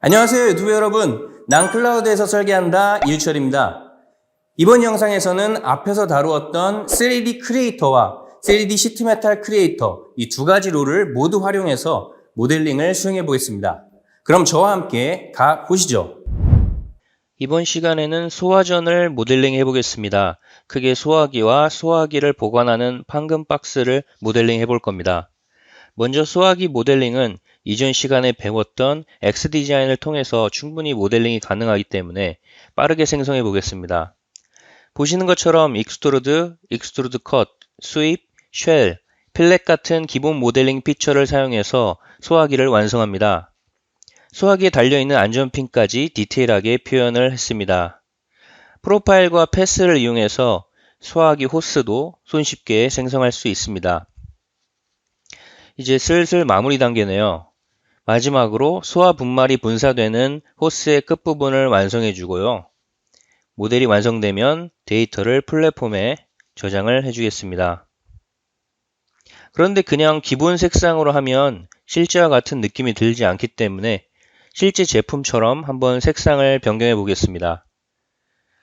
안녕하세요 유튜브 여러분, 난 클라우드에서 설계한다 이유철입니다. 이번 영상에서는 앞에서 다루었던 3D 크리에이터와 3D 시트메탈 크리에이터 이 두 가지 롤을 모두 활용해서 모델링을 수행해 보겠습니다. 그럼 저와 함께 가보시죠. 이번 시간에는 소화전을 모델링 해보겠습니다. 크게 소화기와 소화기를 보관하는 판금 박스를 모델링 해볼 겁니다. 먼저 소화기 모델링은 이전 시간에 배웠던 X디자인을 통해서 충분히 모델링이 가능하기 때문에 빠르게 생성해 보겠습니다. 보시는 것처럼 익스트루드, 익스트루드 컷, 스윕, 쉘, 필렛 같은 기본 모델링 피처를 사용해서 소화기를 완성합니다. 소화기에 달려있는 안전핀까지 디테일하게 표현을 했습니다. 프로파일과 패스를 이용해서 소화기 호스도 손쉽게 생성할 수 있습니다. 이제 슬슬 마무리 단계네요. 마지막으로 소화 분말이 분사되는 호스의 끝부분을 완성해 주고요. 모델이 완성되면 데이터를 플랫폼에 저장을 해주겠습니다. 그런데 그냥 기본 색상으로 하면 실제와 같은 느낌이 들지 않기 때문에 실제 제품처럼 한번 색상을 변경해 보겠습니다.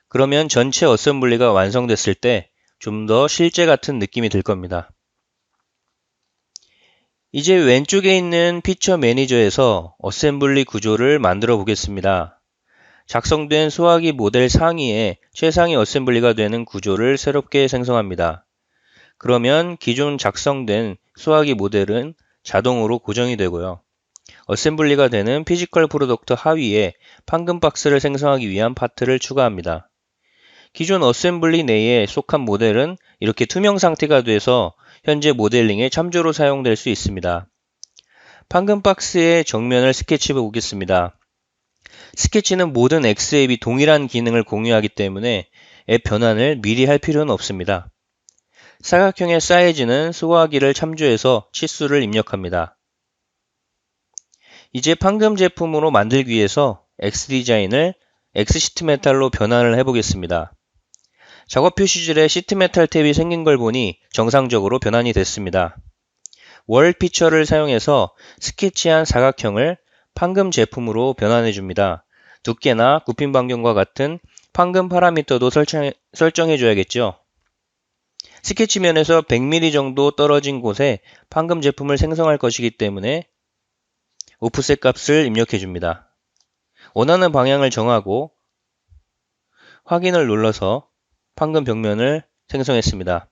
그러면 전체 어셈블리가 완성됐을 때 좀 더 실제 같은 느낌이 들 겁니다. 이제 왼쪽에 있는 피처 매니저에서 어셈블리 구조를 만들어 보겠습니다. 작성된 소화기 모델 상위에 최상위 어셈블리가 되는 구조를 새롭게 생성합니다. 그러면 기존 작성된 소화기 모델은 자동으로 고정이 되고요. 어셈블리가 되는 피지컬 프로덕트 하위에 판금 박스를 생성하기 위한 파트를 추가합니다. 기존 어셈블리 내에 속한 모델은 이렇게 투명 상태가 돼서 현재 모델링의 참조로 사용될 수 있습니다. 판금 박스의 정면을 스케치해 보겠습니다. 스케치는 모든 X앱이 동일한 기능을 공유하기 때문에 앱 변환을 미리 할 필요는 없습니다. 사각형의 사이즈는 소화기를 참조해서 치수를 입력합니다. 이제 판금 제품으로 만들기 위해서 X디자인을 X시트메탈로 변환을 해보겠습니다. 작업 표시줄에 시트메탈 탭이 생긴 걸 보니 정상적으로 변환이 됐습니다. 월 피처를 사용해서 스케치한 사각형을 판금 제품으로 변환해 줍니다. 두께나 굽힘 반경과 같은 판금 파라미터도 설정해 줘야겠죠. 스케치면에서 100mm 정도 떨어진 곳에 판금 제품을 생성할 것이기 때문에 오프셋 값을 입력해 줍니다. 원하는 방향을 정하고 확인을 눌러서 판금 벽면을 생성했습니다.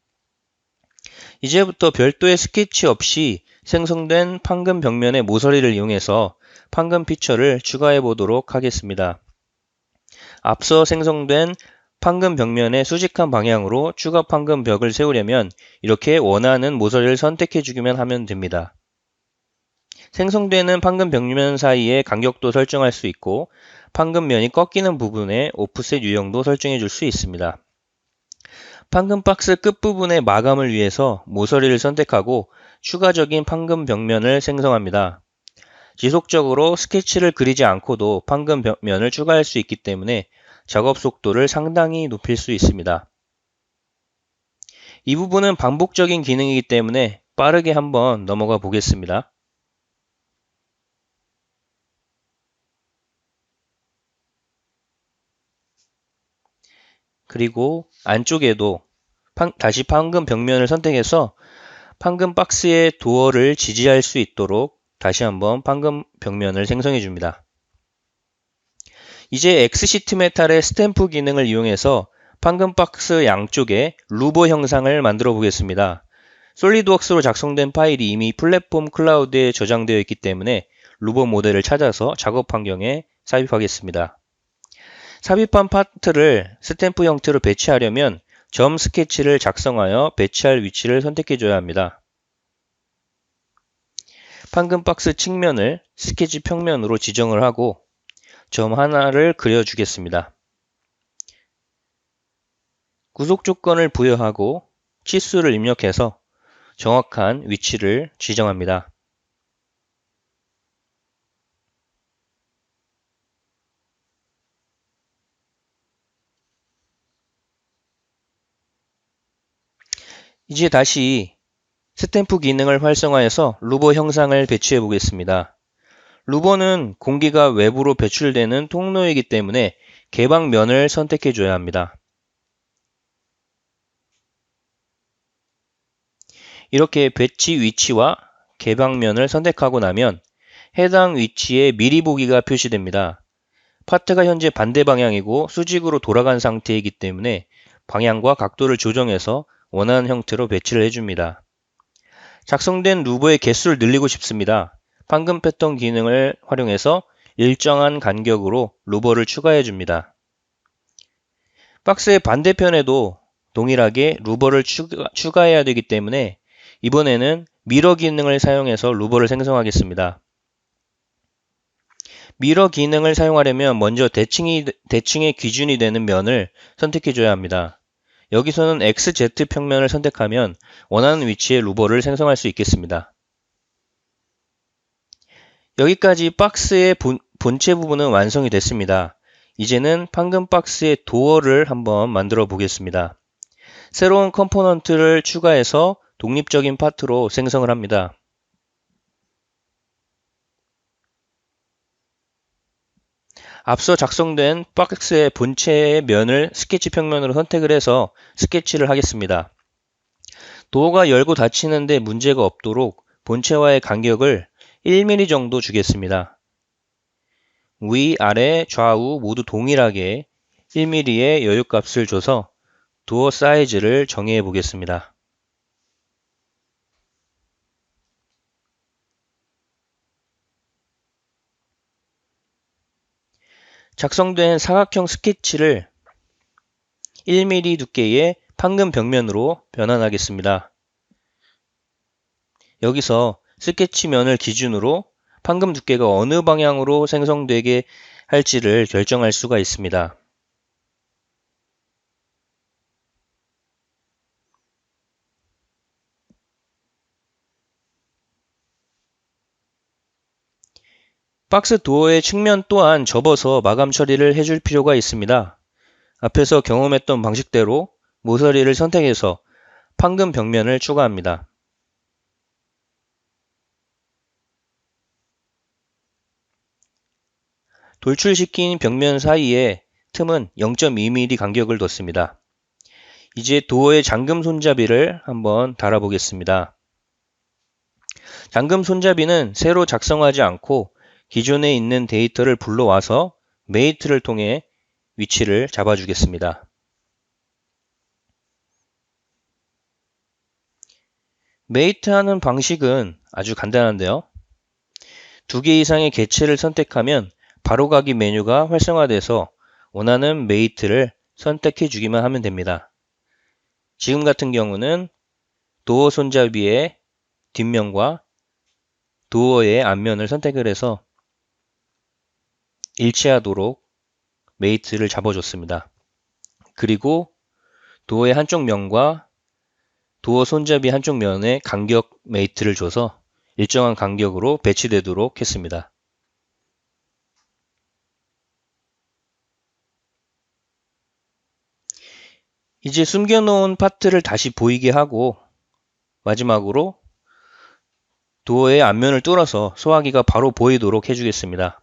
이제부터 별도의 스케치 없이 생성된 판금 벽면의 모서리를 이용해서 판금 피처를 추가해 보도록 하겠습니다. 앞서 생성된 판금 벽면의 수직한 방향으로 추가 판금 벽을 세우려면 이렇게 원하는 모서리를 선택해 주기만 하면 됩니다. 생성되는 판금 벽면 사이에 간격도 설정할 수 있고 판금면이 꺾이는 부분에 오프셋 유형도 설정해 줄 수 있습니다. 판금 박스 끝부분의 마감을 위해서 모서리를 선택하고 추가적인 판금 벽면을 생성합니다. 지속적으로 스케치를 그리지 않고도 판금 벽면을 추가할 수 있기 때문에 작업 속도를 상당히 높일 수 있습니다. 이 부분은 반복적인 기능이기 때문에 빠르게 한번 넘어가 보겠습니다. 그리고 안쪽에도 다시 판금 벽면을 선택해서 판금 박스의 도어를 지지할 수 있도록 다시 한번 판금 벽면을 생성해 줍니다. 이제 X시트 메탈의 스탬프 기능을 이용해서 판금 박스 양쪽에 루버 형상을 만들어 보겠습니다. 솔리드웍스로 작성된 파일이 이미 플랫폼 클라우드에 저장되어 있기 때문에 루버 모델을 찾아서 작업 환경에 삽입하겠습니다. 삽입한 파트를 스탬프 형태로 배치하려면 점 스케치를 작성하여 배치할 위치를 선택해 줘야 합니다. 판금 박스 측면을 스케치 평면으로 지정을 하고 점 하나를 그려주겠습니다. 구속 조건을 부여하고 치수를 입력해서 정확한 위치를 지정합니다. 이제 다시 스탬프 기능을 활성화해서 루버 형상을 배치해 보겠습니다. 루버는 공기가 외부로 배출되는 통로이기 때문에 개방면을 선택해 줘야 합니다. 이렇게 배치 위치와 개방면을 선택하고 나면 해당 위치에 미리 보기가 표시됩니다. 파트가 현재 반대 방향이고 수직으로 돌아간 상태이기 때문에 방향과 각도를 조정해서 원하는 형태로 배치를 해줍니다. 작성된 루버의 개수를 늘리고 싶습니다. 판금 패턴 기능을 활용해서 일정한 간격으로 루버를 추가해 줍니다. 박스의 반대편에도 동일하게 루버를 추가해야 되기 때문에 이번에는 미러 기능을 사용해서 루버를 생성하겠습니다. 미러 기능을 사용하려면 먼저 대칭의 기준이 되는 면을 선택해 줘야 합니다. 여기서는 XZ 평면을 선택하면 원하는 위치에 루버를 생성할 수 있겠습니다. 여기까지 박스의 본체 부분은 완성이 됐습니다. 이제는 판금 박스의 도어를 한번 만들어 보겠습니다. 새로운 컴포넌트를 추가해서 독립적인 파트로 생성을 합니다. 앞서 작성된 박스의 본체의 면을 스케치 평면으로 선택을 해서 스케치를 하겠습니다. 도어가 열고 닫히는데 문제가 없도록 본체와의 간격을 1mm 정도 주겠습니다. 위, 아래, 좌우 모두 동일하게 1mm의 여유값을 줘서 도어 사이즈를 정해 보겠습니다. 작성된 사각형 스케치를 1mm 두께의 판금 벽면으로 변환하겠습니다. 여기서 스케치면을 기준으로 판금 두께가 어느 방향으로 생성되게 할지를 결정할 수가 있습니다. 박스 도어의 측면 또한 접어서 마감 처리를 해줄 필요가 있습니다. 앞에서 경험했던 방식대로 모서리를 선택해서 판금 벽면을 추가합니다. 돌출시킨 벽면 사이에 틈은 0.2mm 간격을 뒀습니다. 이제 도어의 잠금 손잡이를 한번 달아보겠습니다. 잠금 손잡이는 새로 작성하지 않고 기존에 있는 데이터를 불러와서 메이트를 통해 위치를 잡아주겠습니다. 메이트 하는 방식은 아주 간단한데요. 2개 이상의 개체를 선택하면 바로가기 메뉴가 활성화돼서 원하는 메이트를 선택해 주기만 하면 됩니다. 지금 같은 경우는 도어 손잡이의 뒷면과 도어의 앞면을 선택을 해서 일치하도록 메이트를 잡아줬습니다. 그리고 도어의 한쪽 면과 도어 손잡이 한쪽 면에 간격 메이트를 줘서 일정한 간격으로 배치되도록 했습니다. 이제 숨겨놓은 파트를 다시 보이게 하고 마지막으로 도어의 앞면을 뚫어서 소화기가 바로 보이도록 해주겠습니다.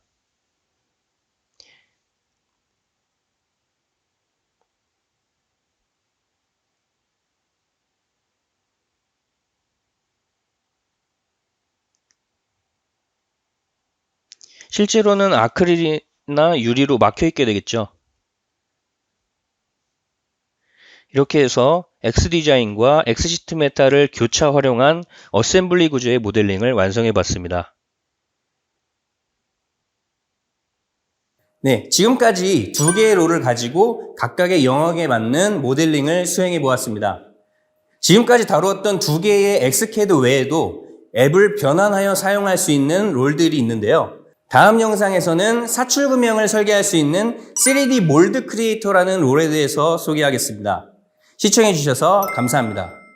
실제로는 아크릴이나 유리로 막혀있게 되겠죠. 이렇게 해서 X디자인과 X시트메탈을 교차 활용한 어셈블리 구조의 모델링을 완성해 봤습니다. 네, 지금까지 2개의 롤을 가지고 각각의 영역에 맞는 모델링을 수행해 보았습니다. 지금까지 다루었던 2개의 엑스캐드 외에도 앱을 변환하여 사용할 수 있는 롤들이 있는데요. 다음 영상에서는 사출구명을 설계할 수 있는 3D 몰드 크리에이터라는 롤에 대해서 소개하겠습니다. 시청해 주셔서 감사합니다.